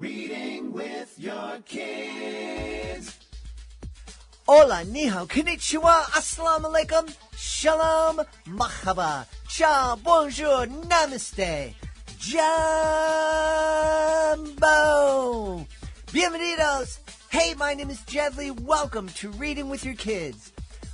Reading with your kids. Hola, ni hao, konnichiwa, assalamu alaikum, shalom, mahaba, ciao, bonjour, namaste, jumbo, bienvenidos. Hey, my name is Jed. Welcome to Reading with Your Kids.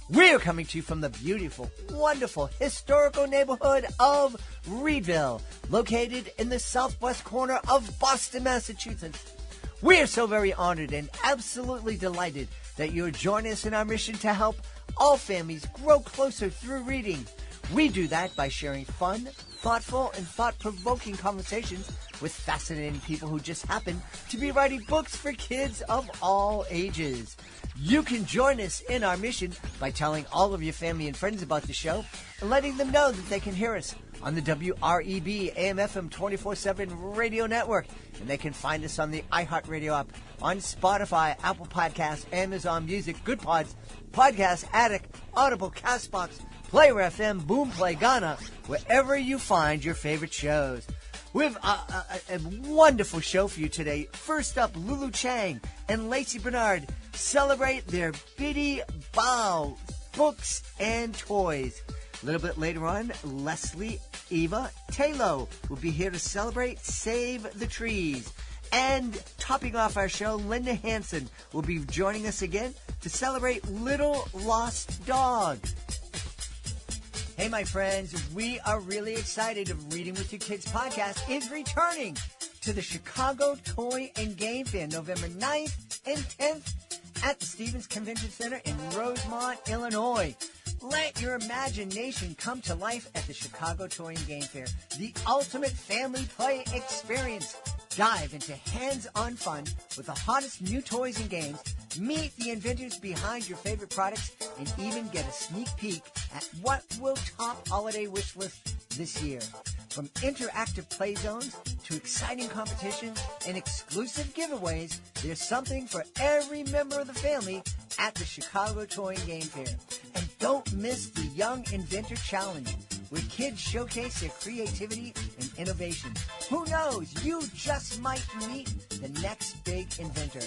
We're coming to you from the beautiful, wonderful, historical neighborhood of Reedville, located in the southwest corner of Boston, Massachusetts. We are so very honored and absolutely delighted that you're joining us in our mission to help all families grow closer through reading. We do that by sharing fun, thoughtful, and thought-provoking conversations with fascinating people who just happen to be writing books for kids of all ages. You can join us in our mission by telling all of your family and friends about the show and letting them know that they can hear us on the WREB AM/FM 24/7 radio network. And they can find us on the iHeartRadio app, on Spotify, Apple Podcasts, Amazon Music, Good Pods, Podcast Addict, Audible, CastBox, Player FM, Boomplay, Ghana, wherever you find your favorite shows. We have a wonderful show for you today. First up, Lulu, Cheng, and Lacey Benard celebrate their Bitty Boa books and toys. A little bit later on, Leslie, Eva, Tayloe will be here to celebrate Save the Trees. And topping off our show, Linda Hansen will be joining us again to celebrate Little Lost Dog. Hey, my friends, we are really excited. Reading with Your Kids podcast is returning to the Chicago Toy and Game Fair November 9th and 10th at the Stevens Convention Center in Rosemont, Illinois. Let your imagination come to life at the Chicago Toy and Game Fair, the ultimate family play experience. Dive into hands-on fun with the hottest new toys and games, meet the inventors behind your favorite products, and even get a sneak peek at what will top holiday wish list this year. From interactive play zones to exciting competitions and exclusive giveaways, there's something for every member of the family at the Chicago Toy and Game Fair. And don't miss the Young Inventor Challenge, where kids showcase their creativity and innovation. Who knows? You just might meet the next big inventor.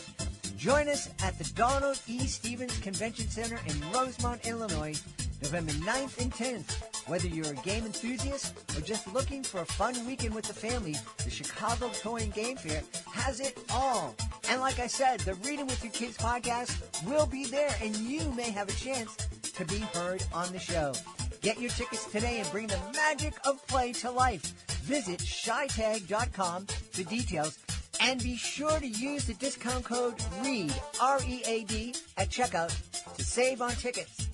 Join us at the Donald E. Stevens Convention Center in Rosemont, Illinois, November 9th and 10th. Whether you're a game enthusiast or just looking for a fun weekend with the family, the Chicago Toy and Game Fair has it all. And like I said, the Reading with Your Kids podcast will be there, and you may have a chance to be heard on the show. Get your tickets today and bring the magic of play to life. Visit shytag.com for details, and be sure to use the discount code READ, R-E-A-D, at checkout to save on tickets.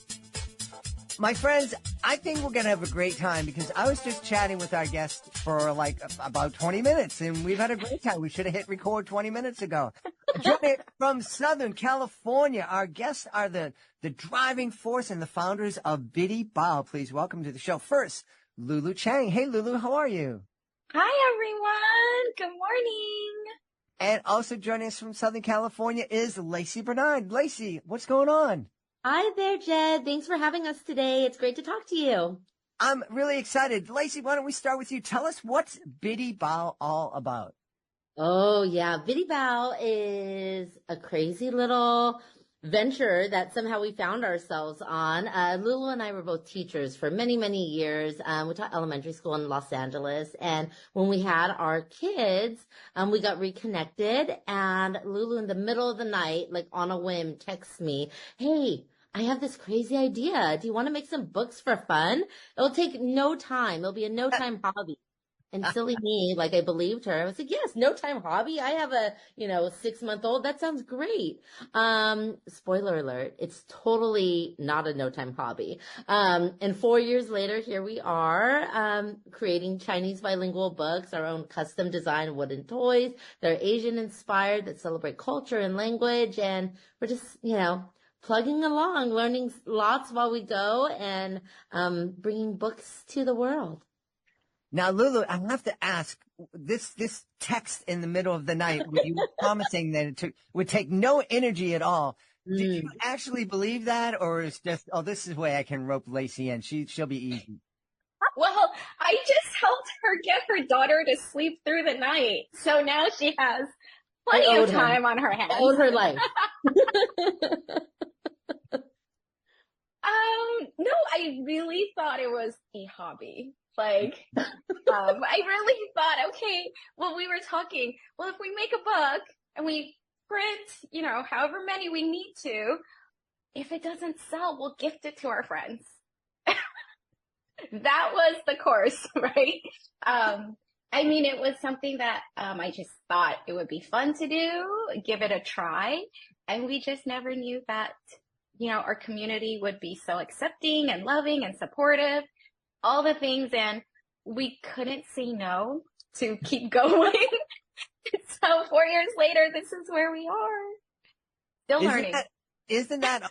My friends, I think we're going to have a great time because I was just chatting with our guest for about 20 minutes, and we've had a great time. We should have hit record 20 minutes ago. Joining from Southern California, our guests are the driving force and the founders of Bitty Boa. Please welcome to the show. First, Lulu Cheng. Hey, Lulu, how are you? Hi, everyone. Good morning. And also joining us from Southern California is Lacey Benard. Lacey, what's going on? Hi there, Jed. Thanks for having us today. It's great to talk to you. I'm really excited. Lacey, why don't we start with you? Tell us what's Bitty Boa all about. Oh, yeah. Bitty Boa is a crazy little venture that somehow we found ourselves on. Lulu and I were both teachers for many, many years. We taught elementary school in Los Angeles. And when we had our kids, we got reconnected. And Lulu, in the middle of the night, like on a whim, texts me, "Hey, I have this crazy idea. Do you want to make some books for fun? It'll take no time. It'll be a no-time hobby." And silly me, like I believed her. I was like, yes, no time hobby. I have a, 6-month-old. That sounds great. Spoiler alert. It's totally not a no time hobby. And 4 years later, here we are, creating Chinese bilingual books, our own custom designed wooden toys. They're Asian inspired that celebrate culture and language. And we're just, plugging along, learning lots while we go and, bringing books to the world. Now, Lulu, I have to ask, this text in the middle of the night where you were promising that it would take no energy at all. Did you actually believe that, or is just, this is the way I can rope Lacey in. She'll be easy. Well, I just helped her get her daughter to sleep through the night. So now she has plenty of owed her. time on her I hands. owed her life. No, I really thought it was a hobby. Like, I really thought, okay, well, we were talking, well, if we make a book and we print, however many we need to, if it doesn't sell, we'll gift it to our friends. That was the course, right? I mean, it was something that I just thought it would be fun to do, give it a try. And we just never knew that, our community would be so accepting and loving and supportive, all the things. And we couldn't say no to keep going. So 4 years later, this is where we are. Still learning. Isn't that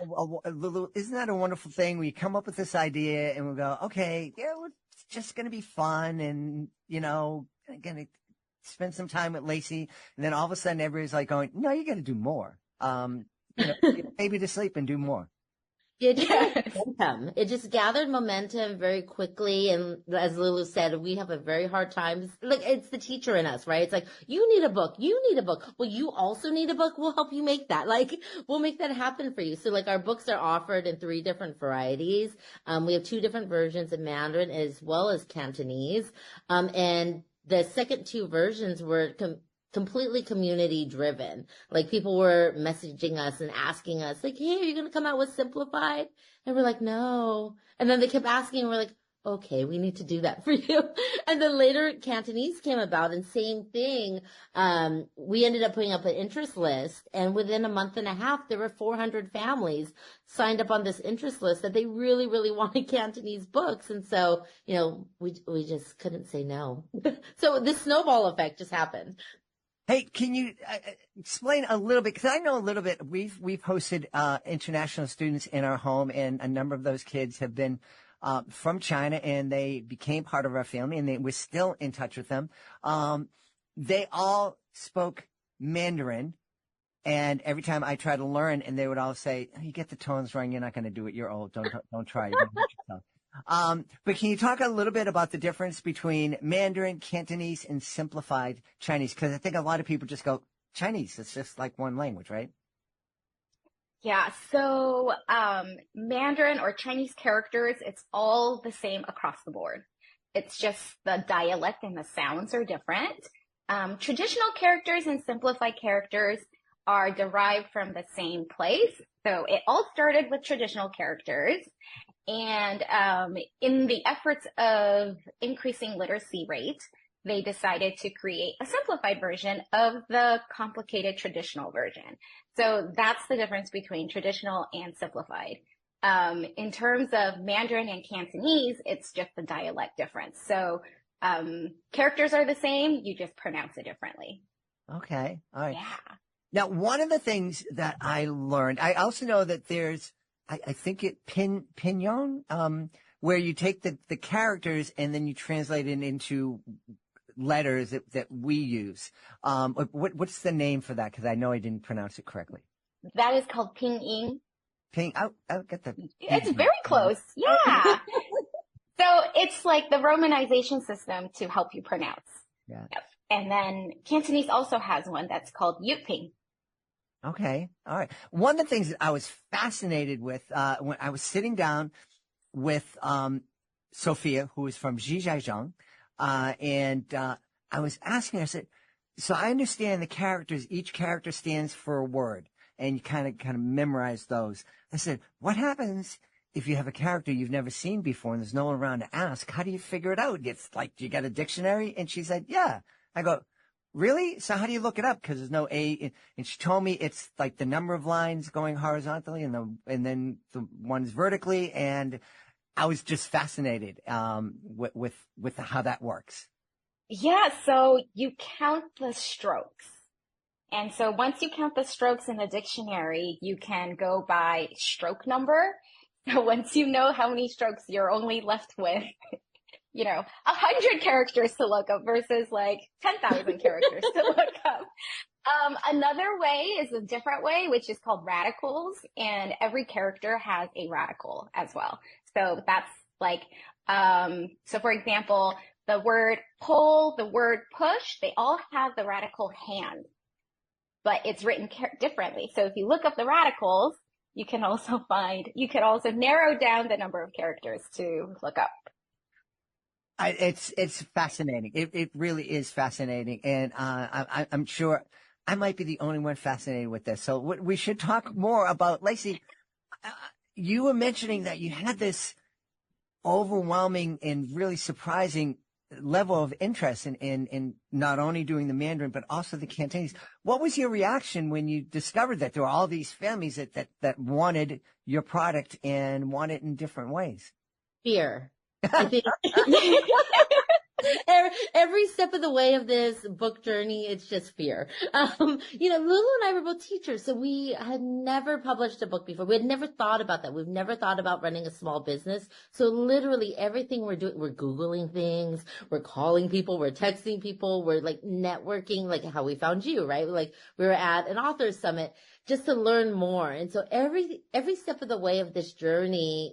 a wonderful thing? We come up with this idea and we go, okay, yeah, it's just going to be fun and, going to spend some time with Lacey. And then all of a sudden everybody's like going, no, you got to do more. Get a baby to sleep and do more. It just momentum. It just gathered momentum very quickly. And as Lulu said, we have a very hard time. Like, it's the teacher in us, right? It's like, you need a book. You need a book. Well, you also need a book. We'll help you make that. Like, we'll make that happen for you. So like our books are offered in 3 different varieties. We have 2 different versions in Mandarin as well as Cantonese. And the second 2 versions were completely community driven. Like, people were messaging us and asking us like, hey, are you going to come out with simplified? And we're like, no. And then they kept asking and we're like, okay, we need to do that for you. And then later Cantonese came about and same thing. We ended up putting up an interest list, and within a month and a half, there were 400 families signed up on this interest list that they really, really wanted Cantonese books. And so, we just couldn't say no. So the snowball effect just happened. Hey, can you explain a little bit? Because I know a little bit. We've hosted international students in our home, and a number of those kids have been from China, and they became part of our family, and we're still in touch with them. They all spoke Mandarin, and every time I try to learn, and they would all say, "You get the tones wrong. You're not going to do it. You're old. Don't try. You're gonna hurt yourself." But can you talk a little bit about the difference between Mandarin, Cantonese, and simplified Chinese? Because I think a lot of people just go, Chinese, it's just like one language, right? Yeah, so Mandarin or Chinese characters, it's all the same across the board. It's just the dialect and the sounds are different. Traditional characters and simplified characters are derived from the same place. So it all started with traditional characters. And in the efforts of increasing literacy rate, they decided to create a simplified version of the complicated traditional version. So that's the difference between traditional and simplified. In terms of Mandarin and Cantonese, it's just the dialect difference. So characters are the same, you just pronounce it differently. Okay. All right. Yeah. Now, one of the things that I learned, I also know that there's, I think pinyin, where you take the characters and then you translate it into letters that we use. What's the name for that? Because I know I didn't pronounce it correctly. That is called pinyin. I'll get the. It's very close. Yeah. So it's like the romanization system to help you pronounce. Yeah. Yep. And then Cantonese also has one that's called Yuping. Okay. All right. One of the things that I was fascinated with when I was sitting down with Sophia, who is from Zhejiang, and I was asking her, I said, so I understand the characters, each character stands for a word, and you kind of memorize those. I said, what happens if you have a character you've never seen before and there's no one around to ask? How do you figure it out? It's like, do you got a dictionary? And she said, yeah. I go, really? So how do you look it up? Because there's no A. And she told me it's like the number of lines going horizontally and then the ones vertically. And I was just fascinated with how that works. Yeah, so you count the strokes. And so once you count the strokes in the dictionary, you can go by stroke number. So once you know how many strokes, you're only left with 100 characters to look up versus like 10,000 characters to look up. Another way is a different way, which is called radicals, and every character has a radical as well. So that's like, so for example, the word pull, the word push, they all have the radical hand. but it's written differently. So if you look up the radicals, you can also narrow down the number of characters to look up. It's fascinating. It really is fascinating, and I'm sure I might be the only one fascinated with this. So we should talk more about Lacey. You were mentioning that you had this overwhelming and really surprising level of interest in not only doing the Mandarin but also the Cantonese. What was your reaction when you discovered that there were all these families that wanted your product and want it in different ways? Fear. I think every step of the way of this book journey, it's just fear. Lulu and I were both teachers, so we had never published a book before. We had never thought about that. We've never thought about running a small business. So literally everything we're doing, we're Googling things, we're calling people, we're texting people, we're like networking, like how we found you, right? Like we were at an author's summit just to learn more. And so every step of the way of this journey,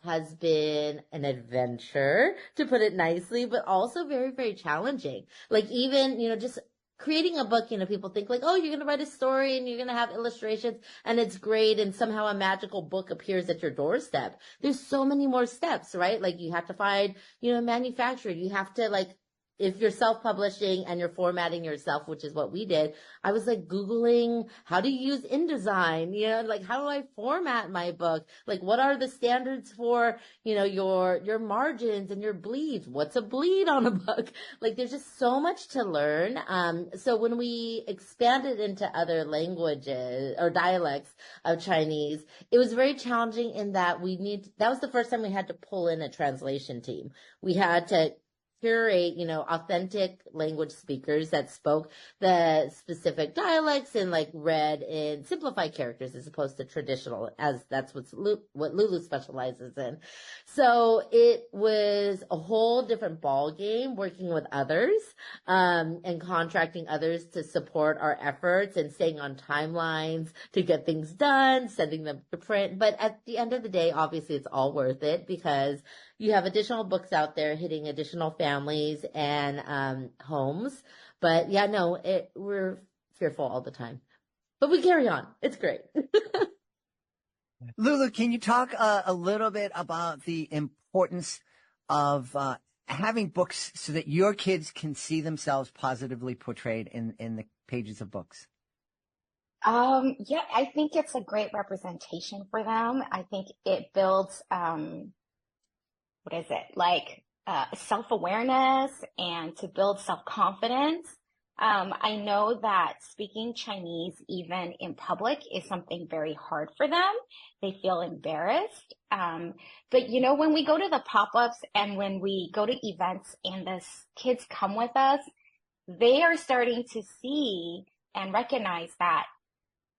has been an adventure, to put it nicely, but also very, very challenging. Like even, just creating a book, people think like, oh, you're going to write a story and you're going to have illustrations and it's great. And somehow a magical book appears at your doorstep. There's so many more steps, right? Like you have to find, a manufacturer. You have to if you're self-publishing and you're formatting yourself, which is what we did, I was like Googling how to use InDesign, like how do I format my book? Like what are the standards for, your margins and your bleeds? What's a bleed on a book? Like there's just so much to learn. So when we expanded into other languages or dialects of Chinese, it was very challenging in that that was the first time we had to pull in a translation team. We had to curate, authentic language speakers that spoke the specific dialects and read in simplified characters as opposed to traditional, as that's what Lulu specializes in. So it was a whole different ball game working with others, and contracting others to support our efforts and staying on timelines to get things done, sending them to print. But at the end of the day, obviously it's all worth it because you have additional books out there hitting additional families and homes. But yeah, no, we're fearful all the time. But we carry on. It's great. Lulu, can you talk a little bit about the importance of having books so that your kids can see themselves positively portrayed in the pages of books? Yeah, I think it's a great representation for them. I think it builds, self-awareness and to build self-confidence. I know that speaking Chinese, even in public, is something very hard for them. They feel embarrassed. But when we go to the pop-ups and when we go to events and the kids come with us, they are starting to see and recognize that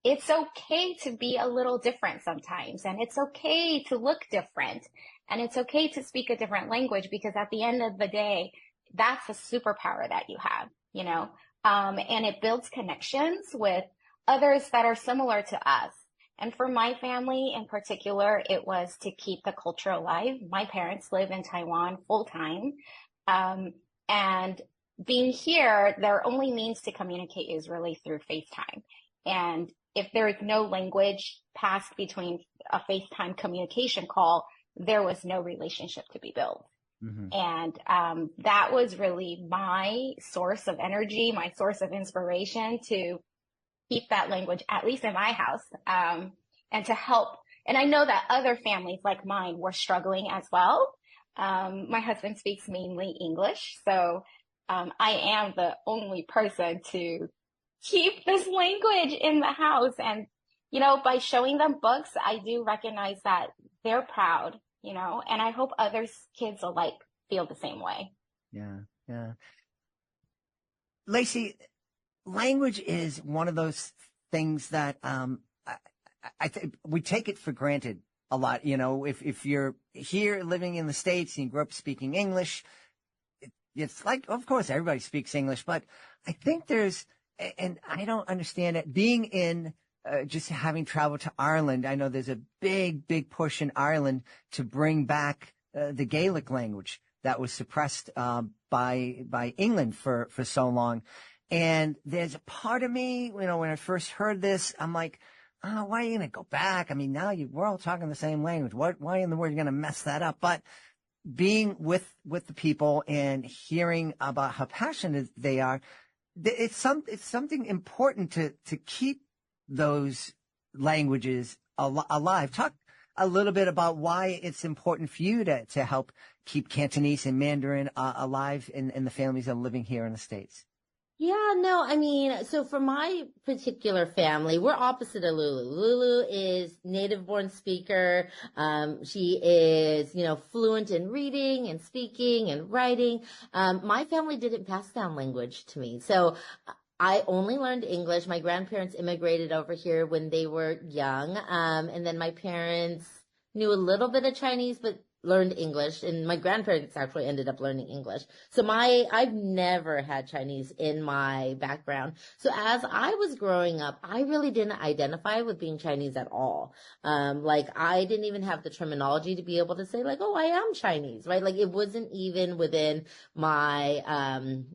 it's okay to be a little different sometimes, and it's okay to look different, and it's okay to speak a different language, because at the end of the day, that's a superpower that you have, and it builds connections with others that are similar to us. And for my family in particular, it was to keep the culture alive. My parents live in Taiwan full time. And being here, their only means to communicate is really through FaceTime. And if there is no language passed between a FaceTime communication call, there was no relationship to be built. Mm-hmm. And that was really my source of energy, my source of inspiration to keep that language, at least in my house, and to help. And I know that other families like mine were struggling as well. My husband speaks mainly English, so I am the only person to keep this language in the house. And, by showing them books, I do recognize that they're proud, and I hope other kids will feel the same way. Yeah. Lacey, language is one of those things that, I think we take it for granted a lot. If you're here living in the States and you grew up speaking English, it's of course everybody speaks English, but I think and I don't understand it. Being in, just having traveled to Ireland, I know there's a big, big push in Ireland to bring back the Gaelic language that was suppressed by England for so long. And there's a part of me, when I first heard this, I'm like, oh, why are you going to go back? I mean, now we're all talking the same language. Why in the world are you going to mess that up? But being with the people and hearing about how passionate they are, it's something important to keep those languages alive. Talk a little bit about why it's important for you to help keep Cantonese and Mandarin alive in the families that are living here in the States. Yeah, no, I mean, so for my particular family, we're opposite of Lulu. Lulu is native born speaker. She is, fluent in reading and speaking and writing. My family didn't pass down language to me. So I only learned English. My grandparents immigrated over here when they were young. And then my parents knew a little bit of Chinese, but learned English, and my grandparents actually ended up learning English. So I've never had Chinese in my background. So as I was growing up, I really didn't identify with being Chinese at all. I didn't even have the terminology to be able to say oh, I am Chinese, right? Like it wasn't even within my,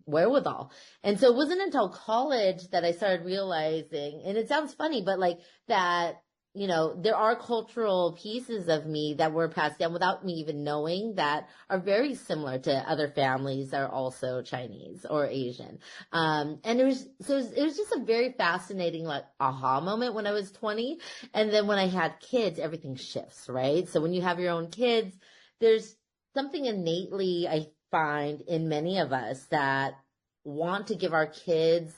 wherewithal. And so it wasn't until college that I started realizing, and it sounds funny, but that, there are cultural pieces of me that were passed down without me even knowing that are very similar to other families that are also Chinese or Asian. And it was just a very fascinating aha moment when I was 20. And then when I had kids, everything shifts, right? So when you have your own kids, there's something innately I find in many of us that want to give our kids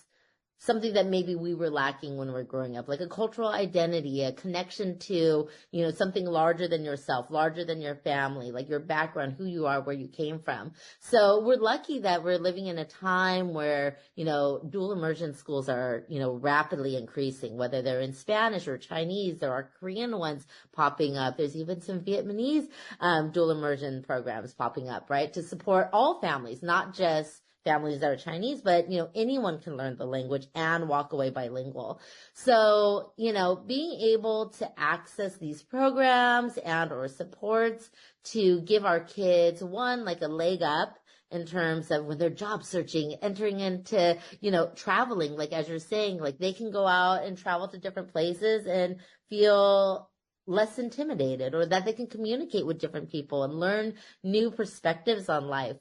something that maybe we were lacking when we were growing up, like a cultural identity, a connection to, something larger than yourself, larger than your family, like your background, who you are, where you came from. So we're lucky that we're living in a time where, dual immersion schools are, rapidly increasing, whether they're in Spanish or Chinese. There are Korean ones popping up. There's even some Vietnamese dual immersion programs popping up, right, to support all families, not just families that are Chinese, but, anyone can learn the language and walk away bilingual. So, being able to access these programs and or supports to give our kids one, like a leg up in terms of when they're job searching, entering into, traveling, like as you're saying, like they can go out and travel to different places and feel less intimidated, or that they can communicate with different people and learn new perspectives on life.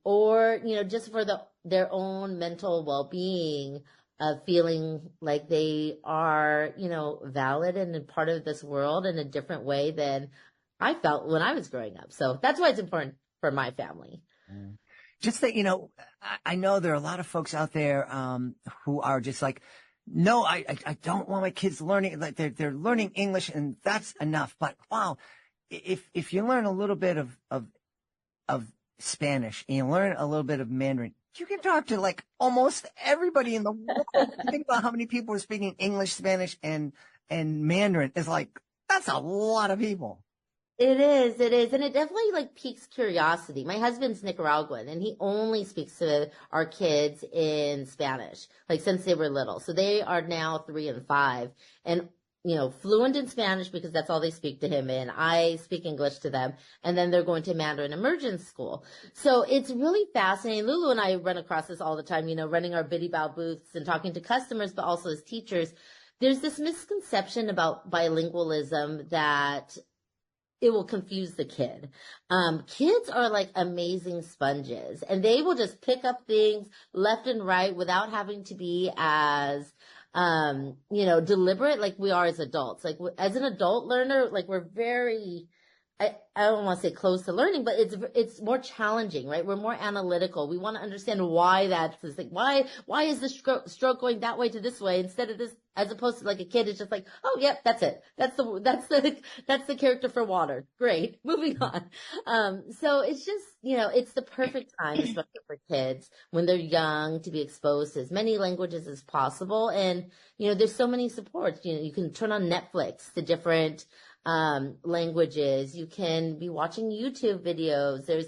Or, just for their own mental well-being of feeling like they are, valid and a part of this world in a different way than I felt when I was growing up. So that's why it's important for my family. Just that, I know there are a lot of folks out there, who are just like, no, I don't want my kids learning, like they're learning English and that's enough. But wow, if you learn a little bit of Spanish and you learn a little bit of Mandarin, you can talk to like almost everybody in the world. Think about how many people are speaking English, Spanish, and Mandarin. It's like, that's a lot of people. It is. And it definitely piques curiosity. My husband's Nicaraguan and he only speaks to our kids in Spanish, since they were little. So they are now 3 and 5 and, fluent in Spanish because that's all they speak to him in. I speak English to them, and then they're going to Mandarin immersion school. So it's really fascinating. Lulu and I run across this all the time, running our Bitty Boa booths and talking to customers, but also as teachers. There's this misconception about bilingualism that it will confuse the kid. Kids are like amazing sponges and they will just pick up things left and right without having to be as, deliberate like we are as adults. Like as an adult learner, we're very, I don't want to say close to learning, but it's more challenging, right? We're more analytical. We want to understand why that's why is the stroke going that way to this way instead of this, as opposed to a kid is just like, oh, yep, that's it. That's the character for water. Great. Moving on. So it's just, it's the perfect time, especially for kids when they're young, to be exposed to as many languages as possible. And, there's so many supports. You can turn on Netflix to different languages. You can be watching YouTube videos. There's,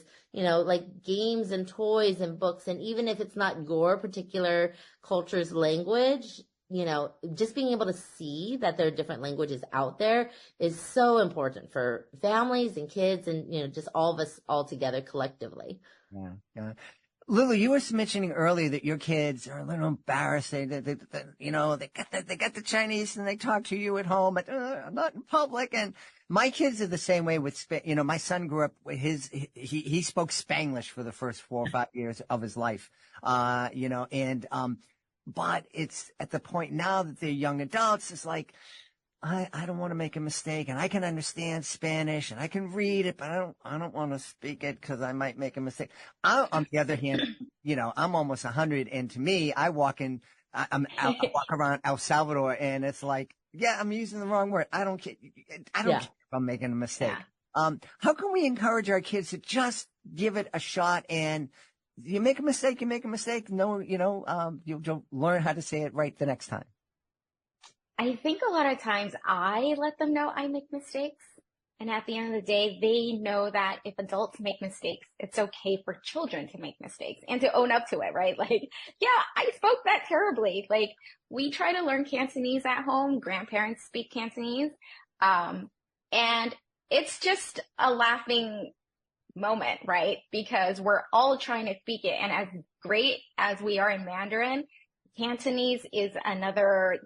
games and toys and books. And even if it's not your particular culture's language, just being able to see that there are different languages out there is so important for families and kids and, just all of us all together collectively. Yeah. Lulu, you were mentioning earlier that your kids are a little embarrassed. They got the Chinese and they talk to you at home, but not in public. And my kids are the same way with, my son grew up with he spoke Spanglish for the first 4 or 5 years of his life. But it's at the point now that they're young adults, it's like, I don't want to make a mistake, and I can understand Spanish and I can read it, but I don't want to speak it because I might make a mistake. On the other hand, I'm almost 100, and to me, I walk around El Salvador, and it's like, yeah, I'm using the wrong word. I don't care. Care if I'm making a mistake. Yeah. How can we encourage our kids to just give it a shot? And you make a mistake, you make a mistake. No, you'll learn how to say it right the next time. I think a lot of times I let them know I make mistakes. And at the end of the day, they know that if adults make mistakes, it's okay for children to make mistakes and to own up to it, right? Like, yeah, I spoke that terribly. Like, we try to learn Cantonese at home. Grandparents speak Cantonese. And it's just a laughing moment, right? Because we're all trying to speak it. And as great as we are in Mandarin, Cantonese is another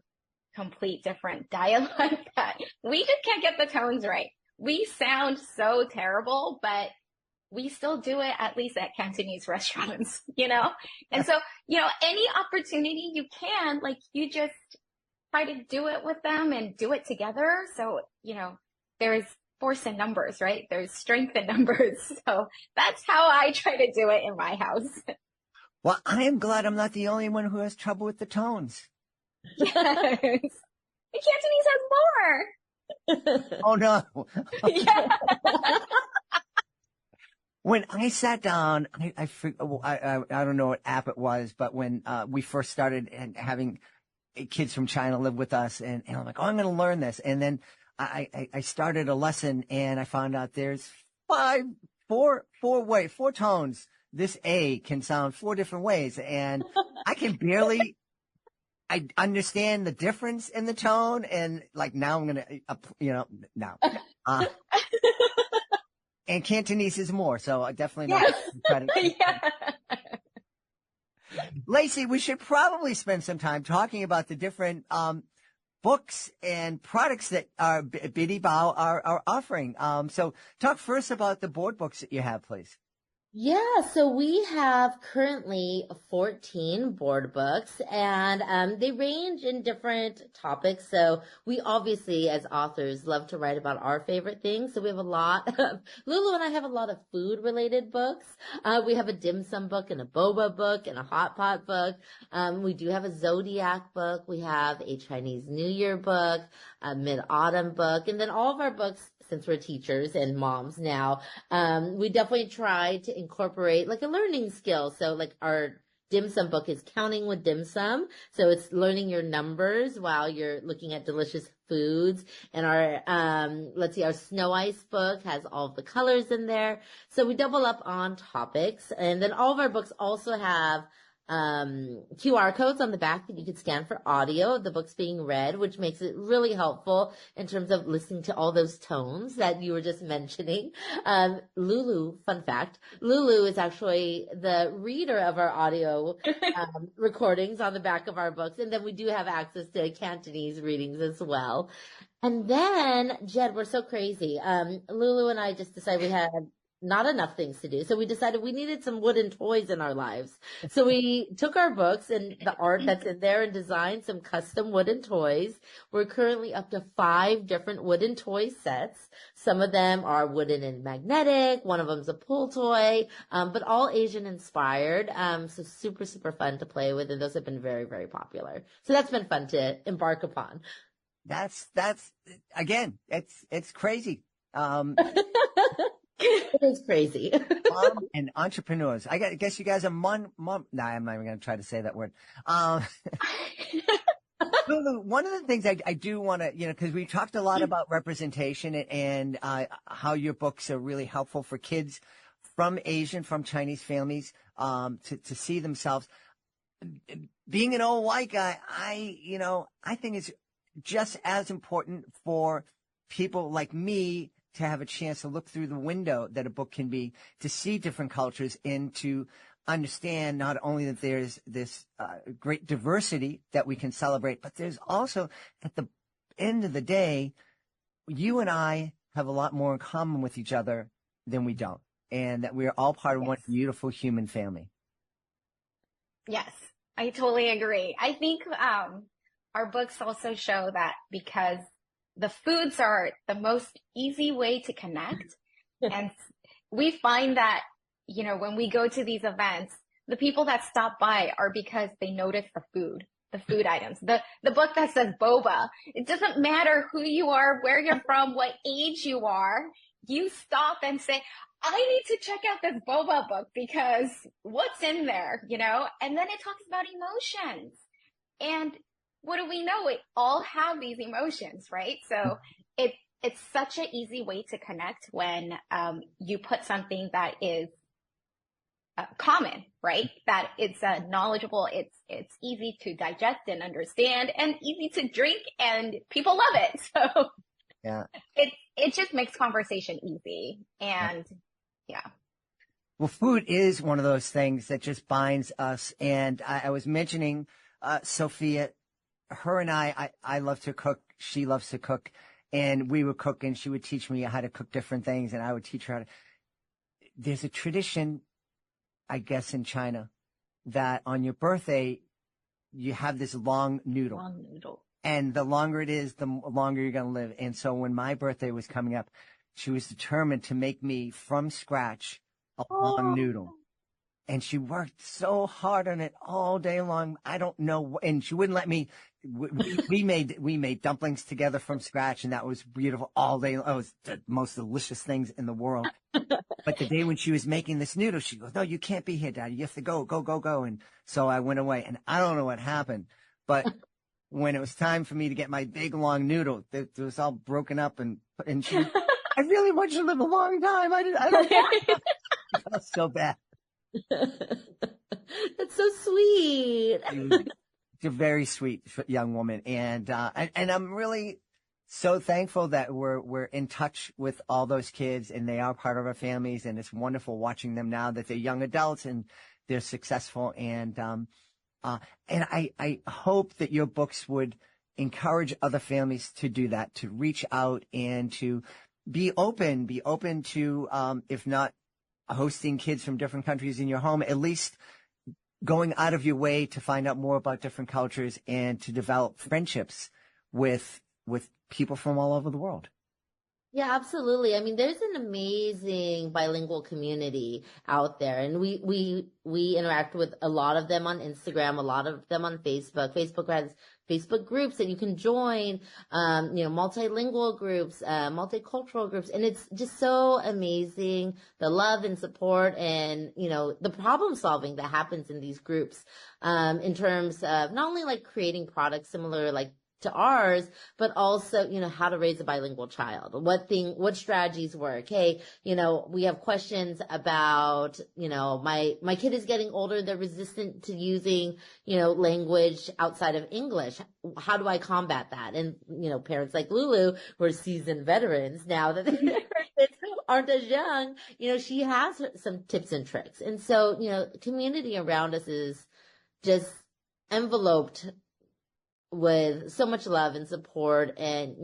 complete different dialect that we just can't get the tones right. We sound so terrible, but we still do it at least at Cantonese restaurants, And so, any opportunity you can, like, you just try to do it with them and do it together. So, there's force in numbers, right? There's strength in numbers. So that's how I try to do it in my house. Well, I am glad I'm not the only one who has trouble with the tones. Yes. The Cantonese has more. Oh, no. Yeah. When I sat down, I don't know what app it was, but when we first started and having kids from China live with us, and I'm like, I'm going to learn this. And then I started a lesson, and I found out there's four tones. This A can sound 4 different ways, and I can barely, I understand the difference in the tone, and like now I'm going to, now. And Cantonese is more, so I definitely not credit. Yeah. Lacey, we should probably spend some time talking about the different books and products that our Bitty Boa are offering. So talk first about the board books that you have, please. Yeah, so we have currently 14 board books, and they range in different topics. So we obviously, as authors, love to write about our favorite things. So we have a lot of, Lulu and I have a lot of food-related books. We have a dim sum book and a boba book and a hot pot book. We do have a zodiac book. We have a Chinese New Year book, a mid-autumn book, and then all of our books, since we're teachers and moms now, we definitely try to incorporate like a learning skill. So like our dim sum book is counting with dim sum. So it's learning your numbers while you're looking at delicious foods. And our, our snow ice book has all of the colors in there. So we double up on topics. And then all of our books also have QR codes on the back that you could scan for audio of the books being read, which makes it really helpful in terms of listening to all those tones that you were just mentioning. Lulu, fun fact, Lulu is actually the reader of our audio recordings on the back of our books. And then we do have access to Cantonese readings as well. And then, Jed, we're so crazy. Lulu and I just decided we had not enough things to do. So we decided we needed some wooden toys in our lives. So we took our books and the art that's in there and designed some custom wooden toys. We're currently up to 5 different wooden toy sets. Some of them are wooden and magnetic. One of them's a pull toy, but all Asian inspired. So super, super fun to play with. And those have been very, very popular. So that's been fun to embark upon. That's again, it's crazy. It is crazy. Mom and entrepreneurs. I guess you guys are I'm not even going to try to say that word. One of the things I do want to, because we talked a lot about representation and how your books are really helpful for kids from Chinese families to see themselves. Being an old white guy, I think it's just as important for people like me to have a chance to look through the window that a book can be, to see different cultures and to understand not only that there's this great diversity that we can celebrate, but there's also, at the end of the day, you and I have a lot more in common with each other than we don't, and that we are all part of one beautiful human family. Yes, I totally agree. I think our books also show that because the foods are the most easy way to connect. And we find that, when we go to these events, the people that stop by are because they notice the food items. The book that says boba, it doesn't matter who you are, where you're from, what age you are. You stop and say, I need to check out this boba book because what's in there, And then it talks about emotions. And what do we know? We all have these emotions, right? So it's such an easy way to connect when you put something that is common, right? That it's knowledgeable, it's easy to digest and understand, and easy to drink, and people love it. So yeah, it just makes conversation easy, and yeah. Well, food is one of those things that just binds us. And I was mentioning Sophia, her and I love to cook. She loves to cook. And we would cook, and she would teach me how to cook different things, and I would teach her how to. There's a tradition, I guess, in China that on your birthday, you have this long noodle. Long noodle. And the longer it is, the longer you're going to live. And so when my birthday was coming up, she was determined to make me from scratch a long noodle. And she worked so hard on it all day long. I don't know. And she wouldn't let me. We made dumplings together from scratch, and that was beautiful all day. It was the most delicious things in the world. But the day when she was making this noodle, she goes, "No, you can't be here, Daddy. You have to go. And so I went away, and I don't know what happened. But when it was time for me to get my big long noodle, it was all broken up, and she, I really want you to live a long time. I don't know. It felt so bad. That's so sweet. She's a very sweet young woman, and I'm really so thankful that we're in touch with all those kids, and they are part of our families, and it's wonderful watching them now that they're young adults and they're successful. And I hope that your books would encourage other families to do that, to reach out and to be open to, if not hosting kids from different countries in your home, at least going out of your way to find out more about different cultures and to develop friendships with people from all over the world. Yeah, absolutely. I mean, there's an amazing bilingual community out there, and we interact with a lot of them on Instagram, a lot of them on Facebook. Facebook has Facebook groups that you can join, multilingual groups, multicultural groups, and it's just so amazing, the love and support and, the problem solving that happens in these groups, in terms of not only like creating products similar like to ours, but also, how to raise a bilingual child, what strategies work. Hey, we have questions about, my kid is getting older. They're resistant to using, language outside of English. How do I combat that? And, parents like Lulu, who are seasoned veterans now that their kids aren't as young, she has some tips and tricks. And so, community around us is just enveloped with so much love and support, and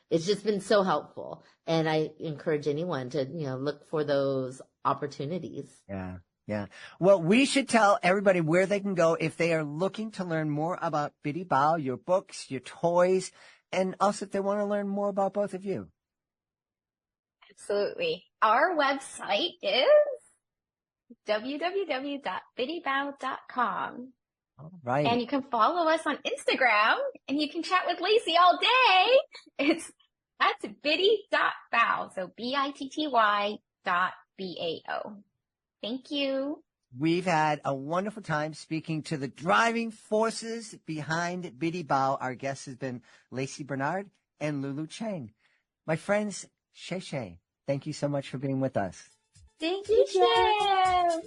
it's just been so helpful, and I encourage anyone to look for those opportunities. Yeah. Well, we should tell everybody where they can go if they are looking to learn more about Bitty Boa, your books, your toys, and also if they want to learn more about both of you. Absolutely. Our website is www.bittybao.com. All right. And you can follow us on Instagram, and you can chat with Lacey all day. It's at bitty.bao. So BITTY.BAO. Thank you. We've had a wonderful time speaking to the driving forces behind Bitty Boa. Our guest has been Lacey Benard and Lulu Cheng. My friends, Shay, thank you so much for being with us. Thank you, Cheng.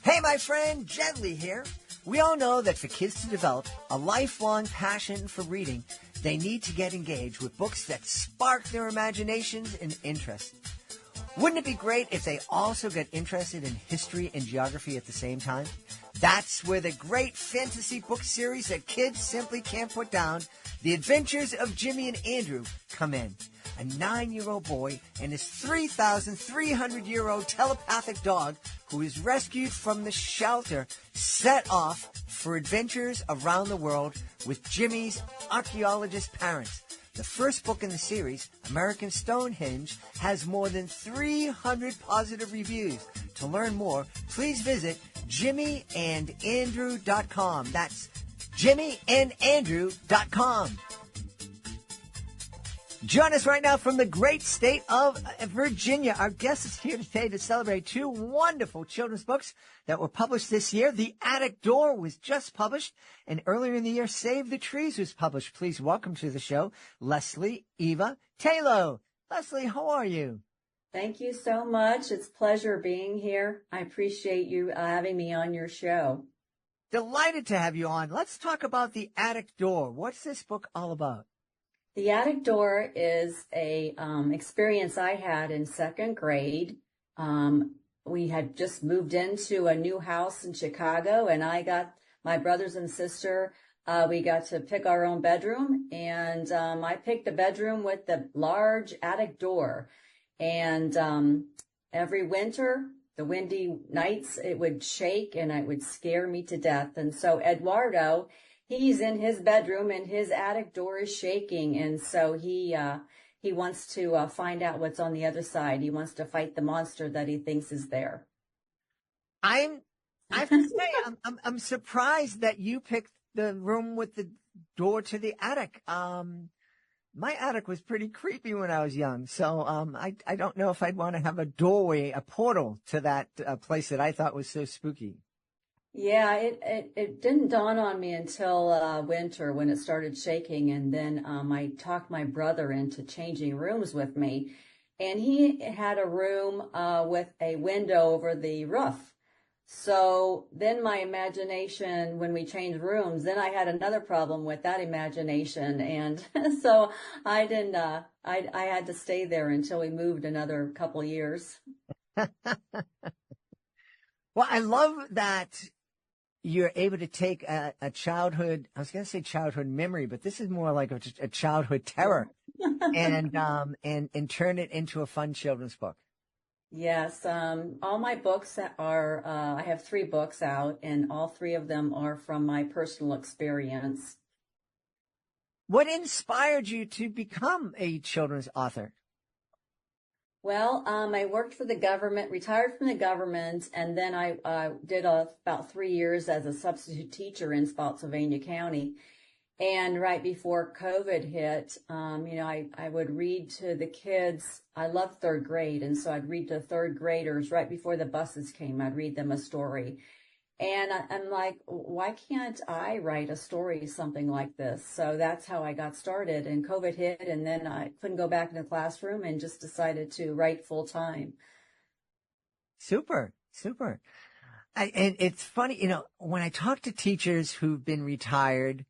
Hey, my friend, Jedley here. We all know that for kids to develop a lifelong passion for reading, they need to get engaged with books that spark their imaginations and interests. Wouldn't it be great if they also got interested in history and geography at the same time? That's where the great fantasy book series that kids simply can't put down, The Adventures of Jimmy and Andrew, come in. A 9-year-old boy and his 3,300-year-old telepathic dog, who is rescued from the shelter, set off for adventures around the world with Jimmy's archaeologist parents. The first book in the series, American Stonehenge, has more than 300 positive reviews. To learn more, please visit jimmyandandrew.com. That's jimmyandandrew.com. Join us right now from the great state of Virginia. Our guest is here today to celebrate 2 wonderful children's books that were published this year. The Attic Door was just published, and earlier in the year, Save the Trees was published. Please welcome to the show, Leslie, Eva, Tayloe. Leslie, how are you? Thank you so much. It's a pleasure being here. I appreciate you having me on your show. Delighted to have you on. Let's talk about The Attic Door. What's this book all about? The Attic Door is a experience I had in 2nd grade. We had just moved into a new house in Chicago, and I got my brothers and sister. We got to pick our own bedroom, and I picked a bedroom with the large attic door. And every winter, the windy nights, it would shake, and it would scare me to death. And so Eduardo, he's in his bedroom and his attic door is shaking. And so he wants to find out what's on the other side. He wants to fight the monster that he thinks is there. I have to say, I'm surprised that you picked the room with the door to the attic. My attic was pretty creepy when I was young. So, I don't know if I'd want to have a doorway, a portal to that place that I thought was so spooky. Yeah, it didn't dawn on me until winter when it started shaking, and then I talked my brother into changing rooms with me, and he had a room with a window over the roof. So then my imagination, when we changed rooms, then I had another problem with that imagination, and so I didn't. I had to stay there until we moved another couple years. Well, I love that you're able to take a childhood, I was going to say childhood memory, but this is more like a childhood terror and turn it into a fun children's book. Yes. All my books are, I have 3 books out, and all 3 of them are from my personal experience. What inspired you to become a children's author? Well, I worked for the government, retired from the government, and then I did about 3 years as a substitute teacher in Spotsylvania County. And right before COVID hit, I would read to the kids. I love 3rd grade, and so I'd read to 3rd graders right before the buses came. I'd read them a story. And I'm like, why can't I write a story, something like this? So that's how I got started. And COVID hit, and then I couldn't go back in the classroom and just decided to write full time. Super, super. And it's funny, when I talk to teachers who've been retired,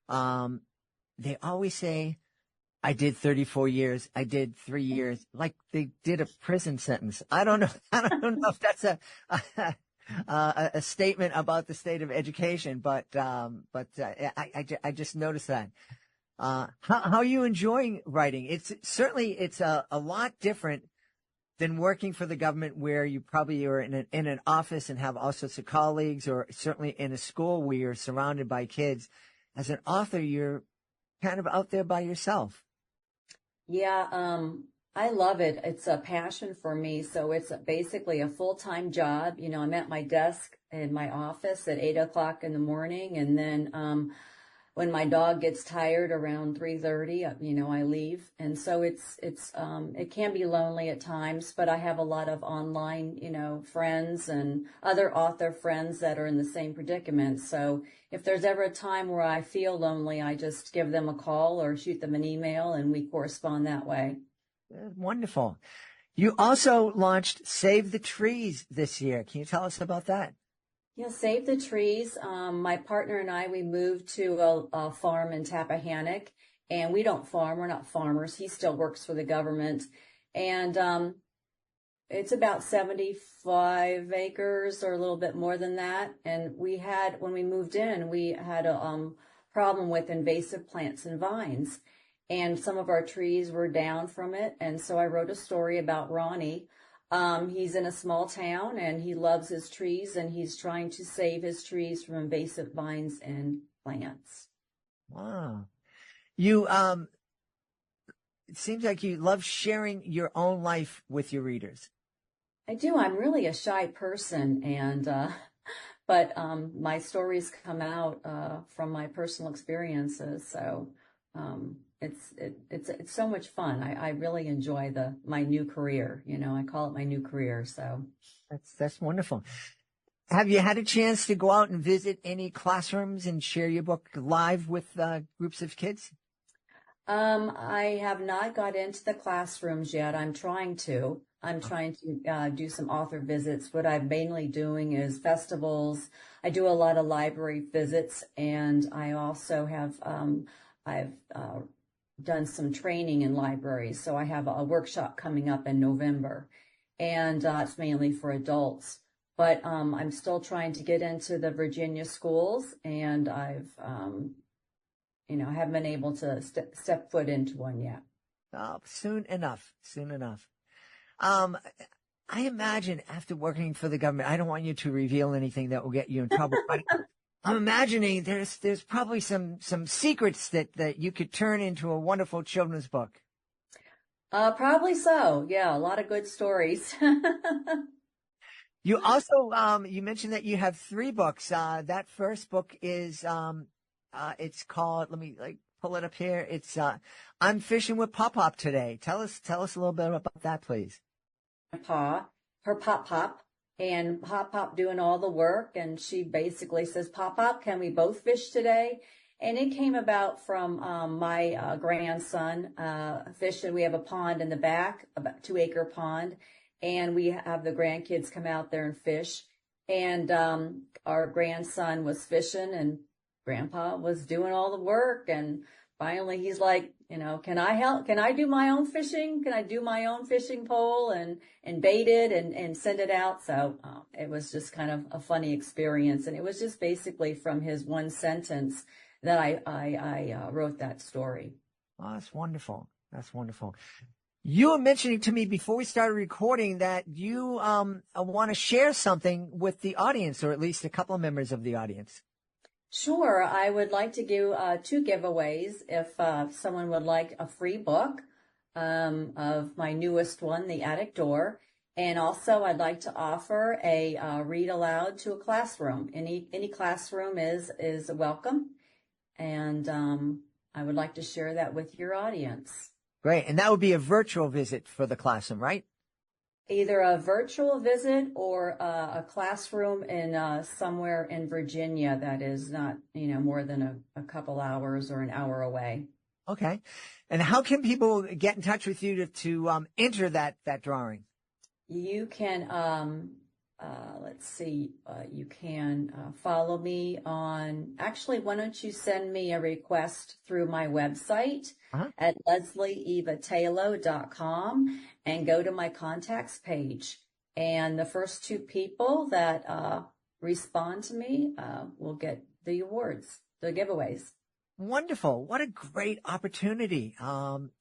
they always say, I did 34 years. I did 3 years, like they did a prison sentence. I don't know. I don't know if that's a statement about the state of education, but I just noticed that. How are you enjoying writing? It's a lot different than working for the government, where you probably are in an office and have all sorts of colleagues, or certainly in a school where you're surrounded by kids. As an author, you're kind of out there by yourself. Yeah, I love it. It's a passion for me. So it's basically a full-time job. I'm at my desk in my office at 8 o'clock in the morning. And then when my dog gets tired around 3:30, I leave. And so it can be lonely at times, but I have a lot of online, friends and other author friends that are in the same predicament. So if there's ever a time where I feel lonely, I just give them a call or shoot them an email, and we correspond that way. Wonderful. You also launched Save the Trees this year. Can you tell us about that? Yeah, Save the Trees. My partner and I, we moved to a farm in Tappahannock, and we don't farm. We're not farmers. He still works for the government. And It's about 75 acres or a little bit more than that. And when we moved in, we had a problem with invasive plants and vines. And some of our trees were down from it. And so I wrote a story about Ronnie. He's in a small town and he loves his trees and he's trying to save his trees from invasive vines and plants. Wow. You, it seems like you love sharing your own life with your readers. I do. I'm really a shy person, but my stories come out from my personal experiences. So it's so much fun. I really enjoy my new career. I call it my new career. So that's wonderful. Have you had a chance to go out and visit any classrooms and share your book live with groups of kids? I have not got into the classrooms yet. I'm trying to do some author visits. What I'm mainly doing is festivals. I do a lot of library visits, and I also have I've done some training in libraries. So I have a workshop coming up in November, and it's mainly for adults. But I'm still trying to get into the Virginia schools, and I've haven't been able to step foot into one yet. Oh, soon enough. I imagine after working for the government, I don't want you to reveal anything that will get you in trouble, but I'm imagining there's probably some secrets that you could turn into a wonderful children's book. Probably so. Yeah, a lot of good stories. You also, you mentioned that you have 3 books. That first book is, it's called, let me pull it up here. It's, I'm Fishing with Pop-Pop today. Tell us a little bit about that, please. Her Pop-Pop, and Pop-Pop doing all the work. And she basically says, Pop-Pop, can we both fish today? And it came about from my grandson fishing. We have a pond in the back, about 2-acre pond, and we have the grandkids come out there and fish. And our grandson was fishing, and Grandpa was doing all the work. And finally, he's like, can I help? Can I do my own fishing? Can I do my own fishing pole and bait it and send it out? So it was just kind of a funny experience. And it was just basically from his one sentence that I wrote that story. Oh, that's wonderful. That's wonderful. You were mentioning to me before we started recording that you want to share something with the audience, or at least a couple of members of the audience. Sure. I would like to give 2 giveaways if someone would like a free book of my newest one, The Attic Door. And also I'd like to offer a read aloud to a classroom. Any classroom is welcome. And I would like to share that with your audience. Great. And that would be a virtual visit for the classroom, right? Either a virtual visit or a classroom in somewhere in Virginia that is not, more than a couple hours or an hour away. Okay. And how can people get in touch with you to enter that drawing? You can, you can follow me on, actually, why don't you send me a request through my website at leslieevatayloe.com and go to my contacts page. And the first 2 people that respond to me will get the awards, the giveaways. Wonderful. What a great opportunity.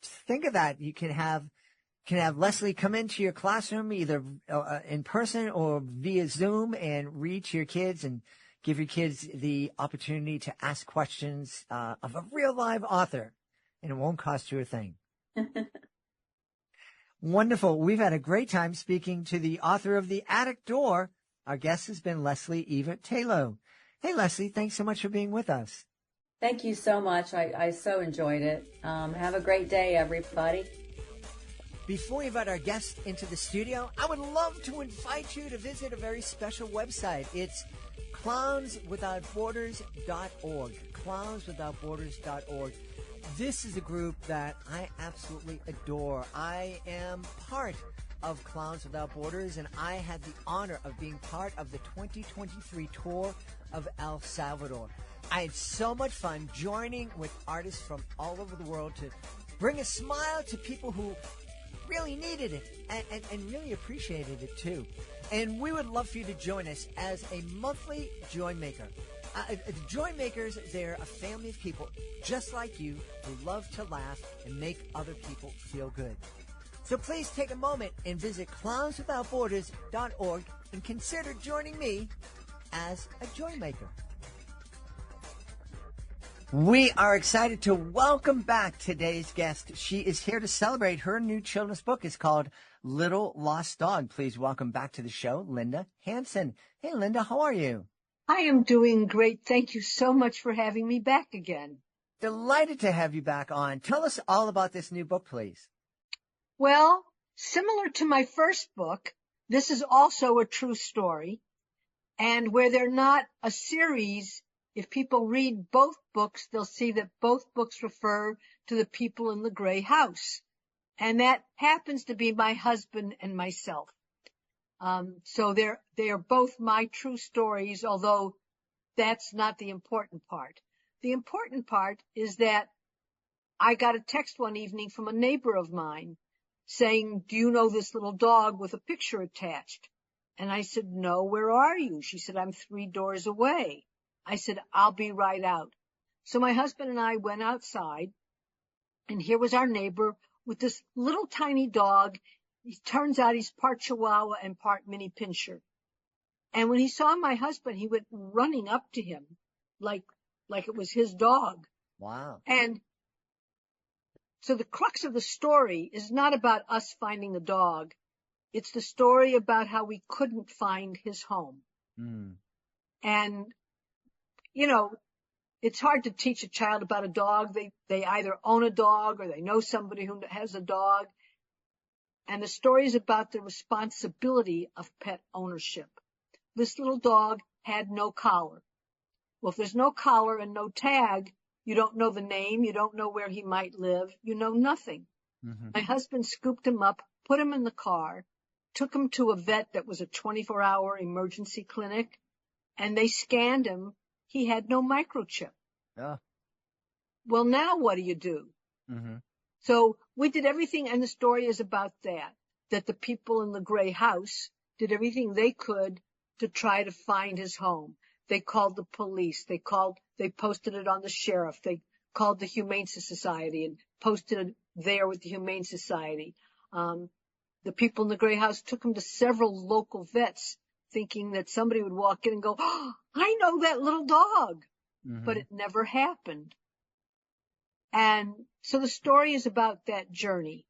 Think of that. You can have Leslie come into your classroom either in person or via Zoom and read to your kids and give your kids the opportunity to ask questions of a real live author, and it won't cost you a thing. Wonderful. We've had a great time speaking to the author of The Attic Door. Our guest has been Leslie Eva Tayloe. Hey, Leslie, thanks so much for being with us. Thank you so much. I so enjoyed it. Have a great day, everybody. Before we invite our guest into the studio, I would love to invite you to visit a very special website. It's clownswithoutborders.org. Clownswithoutborders.org. This is a group that I absolutely adore. I am part of Clowns Without Borders, and I had the honor of being part of the 2023 tour of El Salvador. I had so much fun joining with artists from all over the world to bring a smile to people who really needed it and really appreciated it too. And we would love for you to join us as a monthly Joy Maker. The Joy Makers, they're a family of people just like you who love to laugh and make other people feel good. So please take a moment and visit clownswithoutborders.org and consider joining me as a Joy Maker. We are excited to welcome back today's guest. She is here to celebrate her new children's book. It's called Little Lost Dog. Please welcome back to the show, Linda Hansen. Hey, Linda, how are you? I am doing great. Thank you so much for having me back again. Delighted to have you back on. Tell us all about this new book, please. Well, similar to my first book, this is also a true story. And where they're not a series, if people read both books, they'll see that both books refer to the people in the gray house. And that happens to be my husband and myself. So they are both my true stories, although that's not the important part. The important part is that I got a text one evening from a neighbor of mine saying, "Do you know this little dog with a picture attached?" And I said, "No, where are you?" She said, "I'm 3 doors away." I said, "I'll be right out." So my husband and I went outside, and here was our neighbor with this little tiny dog. It turns out he's part Chihuahua and part mini pincher. And when he saw my husband, he went running up to him like it was his dog. Wow. And so the crux of the story is not about us finding the dog. It's the story about how we couldn't find his home. Mm. And, you know, it's hard to teach a child about a dog. They either own a dog or they know somebody who has a dog. And the story is about the responsibility of pet ownership. This little dog had no collar. Well, if there's no collar and no tag, you don't know the name, you don't know where he might live, you know nothing. Mm-hmm. My husband scooped him up, put him in the car, took him to a vet that was a 24-hour emergency clinic, and they scanned him. He had no microchip. Yeah. Well, now what do you do? Mm-hmm. So we did everything, and the story is about that the people in the gray house did everything they could to try to find his home. They called the police. They posted it on the sheriff. They called the Humane Society and posted it there with the Humane Society. The people in the gray house took him to several local vets, thinking that somebody would walk in and go, "Oh, I know that little dog." Mm-hmm. But it never happened. And so the story is about that journey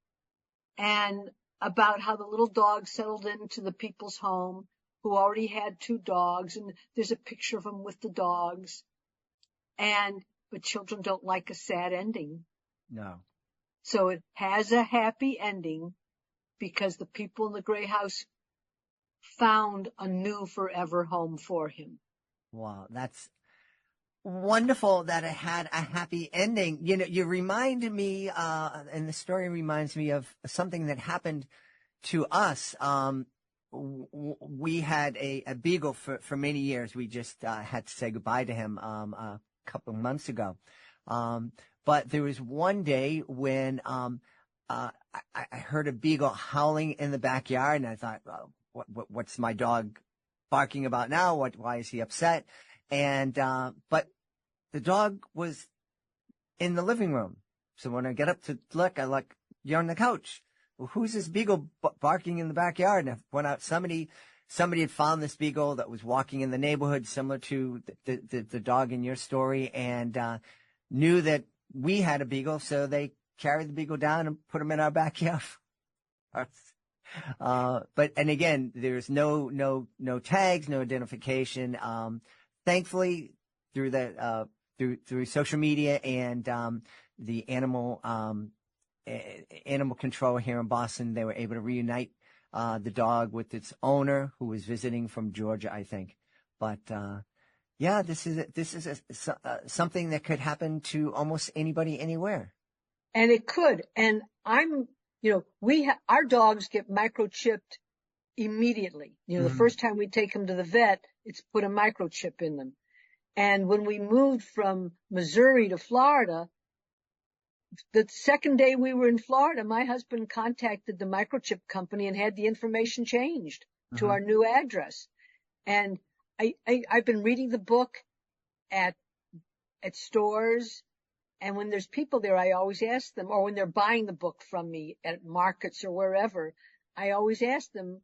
and about how the little dog settled into the people's home who already had 2 dogs. And there's a picture of him with the dogs. But children don't like a sad ending. No. So it has a happy ending because the people in the gray house found a new forever home for him. Wow. That's wonderful that it had a happy ending. You know, you remind me, and the story reminds me of something that happened to us. We had a beagle for many years. We just had to say goodbye to him a couple of months ago. But there was one day when I heard a beagle howling in the backyard, and I thought, what's my dog barking about now? Why is he upset? And but the dog was in the living room. So when I get up to look, I look, "You're on the couch. Well, who's this beagle barking in the backyard?" And I went out. Somebody had found this beagle that was walking in the neighborhood, similar to the dog in your story, and knew that we had a beagle. So they carried the beagle down and put him in our backyard. And again, there's no tags, no identification. Thankfully, through social media and the animal control here in Boston, they were able to reunite the dog with its owner, who was visiting from Georgia, I think. But yeah, this is something that could happen to almost anybody, anywhere. And it could. And our dogs get microchipped immediately. The first time we take them to the vet, it's put a microchip in them. And when we moved from Missouri to Florida, the second day we were in Florida, my husband contacted the microchip company and had the information changed to our new address. And I've been reading the book at stores. And when there's people there, I always ask them, or when they're buying the book from me at markets or wherever, I always ask them,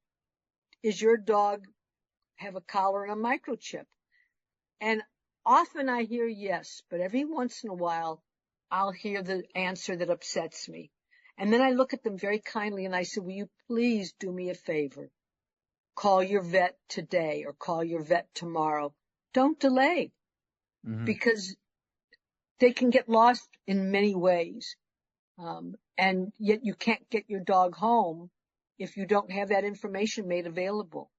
is your dog have a collar and a microchip? And often I hear yes, but every once in a while, I'll hear the answer that upsets me. And then I look at them very kindly and I say, will you please do me a favor? Call your vet today or call your vet tomorrow. Don't delay, because they can get lost in many ways. And yet you can't get your dog home if you don't have that information made available.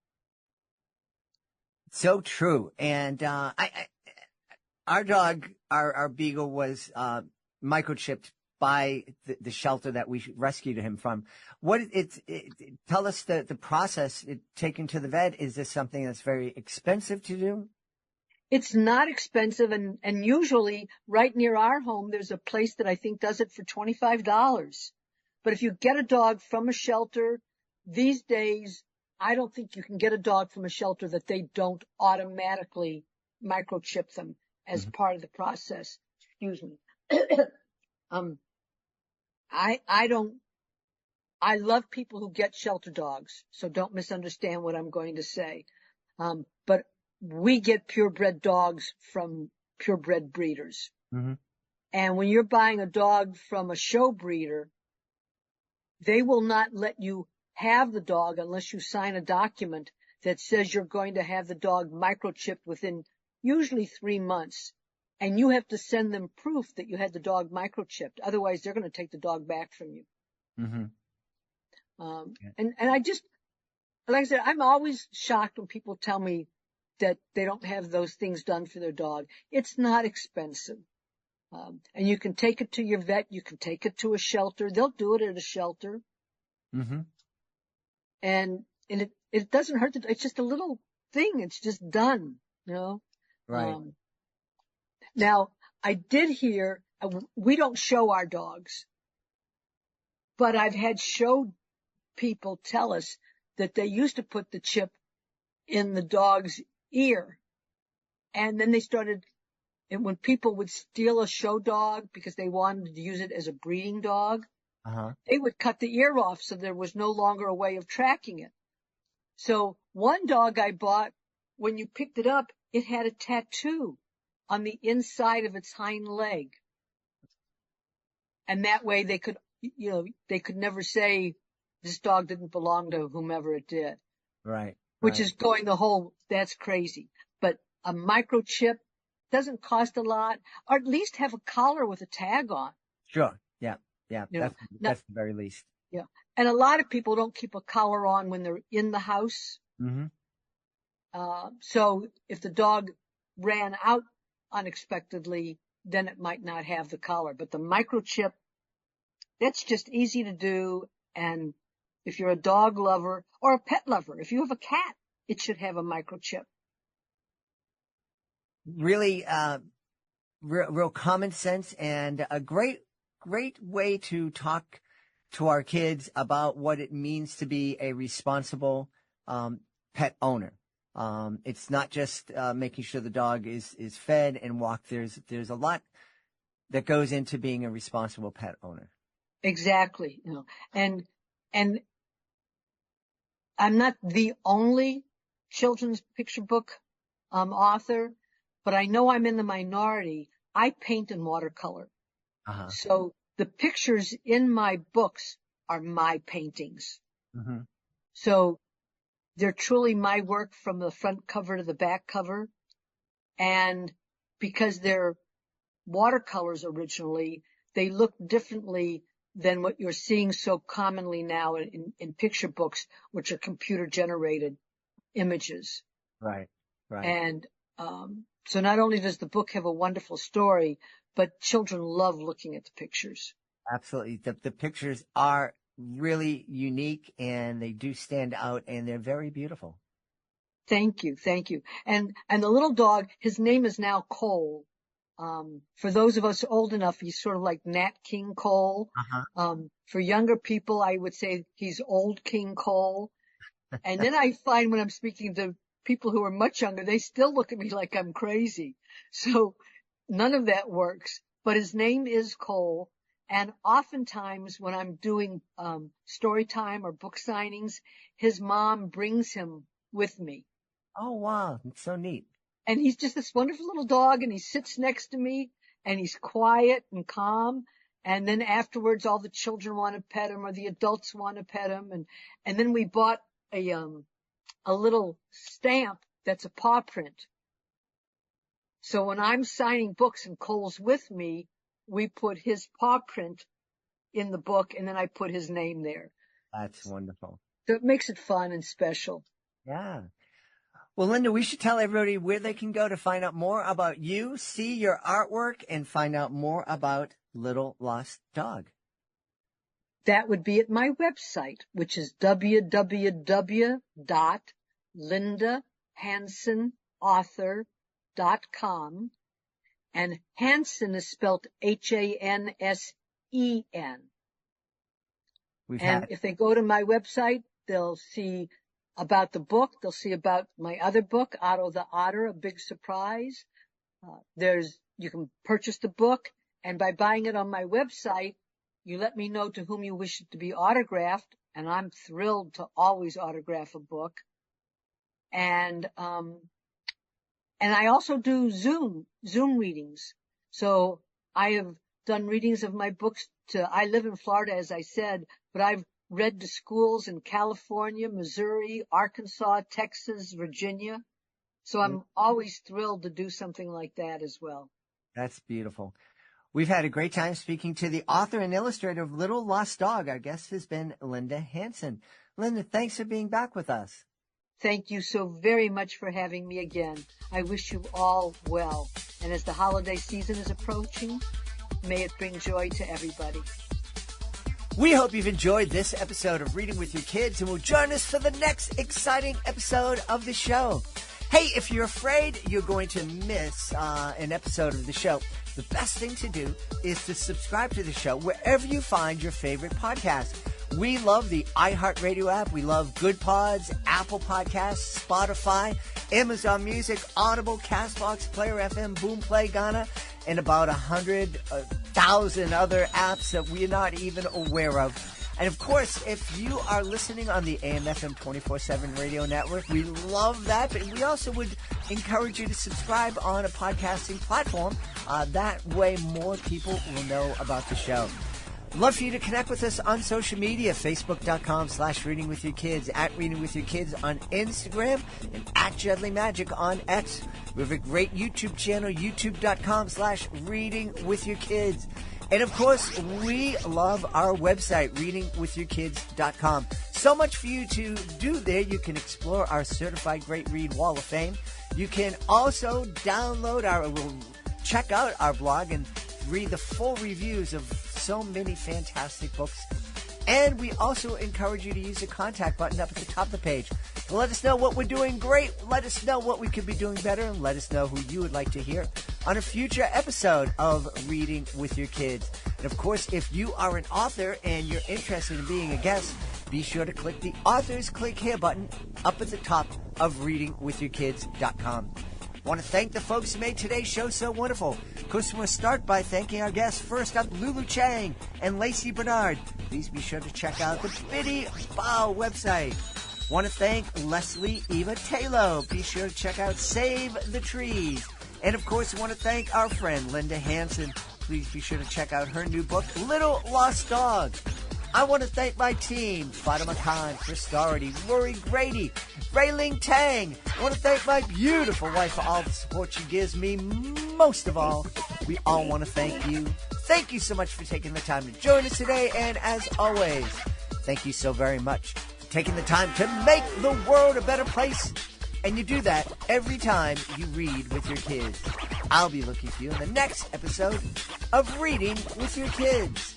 So true. And our dog, our beagle, was microchipped by the shelter that we rescued him from. Tell us the process taken to the vet. Is this something that's very expensive to do? It's not expensive, and usually right near our home, there's a place that I think does it for $25. But if you get a dog from a shelter these days, I don't think you can get a dog from a shelter that they don't automatically microchip them as part of the process. Excuse me. I love people who get shelter dogs, so don't misunderstand what I'm going to say. But we get purebred dogs from purebred breeders. And when you're buying a dog from a show breeder, they will not let you have the dog unless you sign a document that says you're going to have the dog microchipped within usually 3 months. And you have to send them proof that you had the dog microchipped. Otherwise, they're going to take the dog back from you. And I just, like I said, I'm always shocked when people tell me that they don't have those things done for their dog. It's not expensive. And you can take it to your vet. You can take it to a shelter. They'll do it at a shelter. And it doesn't hurt. It's just a little thing. It's just done, you know? Right. Now, I did hear, we don't show our dogs, but I've had show people tell us that they used to put the chip in the dog's ear. And then they started, and when people would steal a show dog because they wanted to use it as a breeding dog, they would cut the ear off so there was no longer a way of tracking it. So one dog I bought, when you picked it up, it had a tattoo on the inside of its hind leg. And that way they could, they could never say this dog didn't belong to whomever it did. Right. Which is going that's crazy. But a microchip doesn't cost a lot, or at least have a collar with a tag on. Sure. Yeah. That's the very least. Yeah. And a lot of people don't keep a collar on when they're in the house. So if the dog ran out unexpectedly, then it might not have the collar. But the microchip, that's just easy to do. And if you're a dog lover or a pet lover, if you have a cat, it should have a microchip. Really, real common sense, and a great way to talk to our kids about what it means to be a responsible pet owner. It's not just making sure the dog is fed and walked. There's a lot that goes into being a responsible pet owner. Exactly. And I'm not the only children's picture book author, but I know I'm in the minority. I paint in watercolor. So the pictures in my books are my paintings. So they're truly my work from the front cover to the back cover. And because they're watercolors originally, they look differently than what you're seeing so commonly now in picture books, which are computer generated images. Right. And so not only does the book have a wonderful story, but children love looking at the pictures. Absolutely. The pictures are really unique, and they do stand out, and they're very beautiful. Thank you. And the little dog, his name is now Cole. For those of us old enough, he's sort of like Nat King Cole. For younger people, I would say he's Old King Cole. And then I find when I'm speaking to people who are much younger, they still look at me like I'm crazy. So none of that works. But his name is Cole. And oftentimes when I'm doing story time or book signings, his mom brings him with me. Oh, wow. It's so neat. And he's just this wonderful little dog, and he sits next to me, and he's quiet and calm. And then afterwards, all the children want to pet him, or the adults want to pet him. And then we bought a little stamp that's a paw print. So when I'm signing books and Cole's with me, we put his paw print in the book, and then I put his name there. That's wonderful. So it makes it fun and special. Yeah. Well, Linda, we should tell everybody where they can go to find out more about you, see your artwork, and find out more about Little Lost Dog. That would be at my website, which is www.lindahansenauthor.com. And Hansen is spelled Hansen. And if they go to my website, they'll see about the book. They'll see about my other book, Otto the Otter, A Big Surprise. You can purchase the book, and by buying it on my website, you let me know to whom you wish it to be autographed, and I'm thrilled to always autograph a book. And I also do Zoom readings. So I have done readings of my books I live in Florida, as I said, but I've read to schools in California, Missouri, Arkansas, Texas, Virginia. So I'm always thrilled to do something like that as well. That's beautiful. We've had a great time speaking to the author and illustrator of Little Lost Dog. Our guest has been Linda Hansen. Linda, thanks for being back with us. Thank you so very much for having me again. I wish you all well. And as the holiday season is approaching, may it bring joy to everybody. We hope you've enjoyed this episode of Reading with Your Kids, and will join us for the next exciting episode of the show. Hey, if you're afraid you're going to miss an episode of the show, the best thing to do is to subscribe to the show wherever you find your favorite podcast. We love the iHeartRadio app. We love Good Pods, Apple Podcasts, Spotify, Amazon Music, Audible, CastBox, Player FM, Boomplay, Ghana, and about 100,000 other apps that we're not even aware of. And of course, if you are listening on the AM/FM 24/7 radio network, we love that. But we also would encourage you to subscribe on a podcasting platform. That way more people will know about the show. Love for you to connect with us on social media, facebook.com/readingwithyourkids, at Reading With Your Kids on Instagram, and at Jedley Magic on X. We have a great YouTube channel, youtube.com/readingwithyourkids. And of course, we love our website, readingwithyourkids.com. So much for you to do there. You can explore our Certified Great Read Wall of Fame. You can also check out our blog and read the full reviews of so many fantastic books. And we also encourage you to use the contact button up at the top of the page. Let us know what we're doing great. Let us know what we could be doing better. And let us know who you would like to hear on a future episode of Reading with Your Kids. And of course, if you are an author and you're interested in being a guest, be sure to click the Authors Click Here button up at the top of readingwithyourkids.com. I want to thank the folks who made today's show so wonderful. Of course, we'll start by thanking our guests. First up, Lulu Cheng and Lacey Benard. Please be sure to check out the Bitty Boa website. Want to thank Leslie Eva Tayloe. Be sure to check out Save the Trees. And of course, I want to thank our friend Linda Hansen. Please be sure to check out her new book, Little Lost Dog. I want to thank my team, Fatima Khan, Chris Doherty, Lori Grady, Rayling Tang. I want to thank my beautiful wife for all the support she gives me. Most of all, we all want to thank you. Thank you so much for taking the time to join us today. And as always, thank you so very much for taking the time to make the world a better place. And you do that every time you read with your kids. I'll be looking for you in the next episode of Reading with Your Kids.